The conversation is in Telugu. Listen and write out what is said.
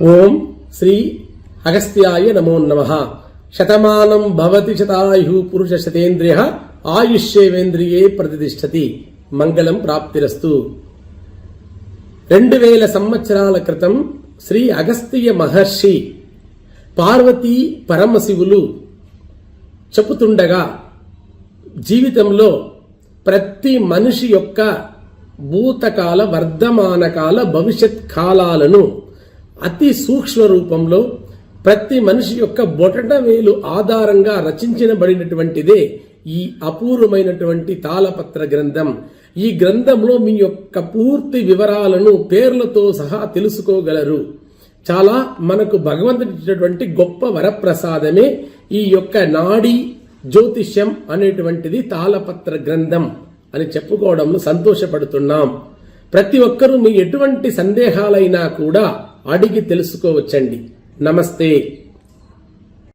ఓం శ్రీ అగస్త్యాయ నమో నమః. శతమానం భవతి శతాయు పురుష శతేంద్రియ ఆయుష్యేవేంద్రియే ప్రతిష్టతి. మంగళం ప్రాప్తిరస్తు. 2000 సంవత్సరాల క్రితం శ్రీ అగస్త్య మహర్షి పార్వతీ పరమశివులు చెప్పుతుండగా జీవితంలో ప్రతి మనిషి యొక్క భూతకాల, వర్ధమానకాల, భవిష్యత్ కాలాలను అతి సూక్ష్మ రూపంలో ప్రతి మనిషి యొక్క బొటనవేలు ఆధారంగా రచించబడినటువంటిదే ఈ అపూర్వమైనటువంటి తాళపత్ర గ్రంథం. ఈ గ్రంథంలో మీ యొక్క పూర్తి వివరాలను పేర్లతో సహా తెలుసుకోగలరు. చాలా మనకు భగవంతుడిచ్చినటువంటి గొప్ప వరప్రసాదమే ఈ యొక్క నాడీ జ్యోతిష్యం అనేటువంటిది తాళపత్ర గ్రంథం అని చెప్పుకోవడంలో సంతోషపడుతున్నాం. ప్రతి ఒక్కరూ మీ ఎటువంటి సందేహాలైనా కూడా అడిగి తెలుసుకోవచ్చండి. నమస్తే.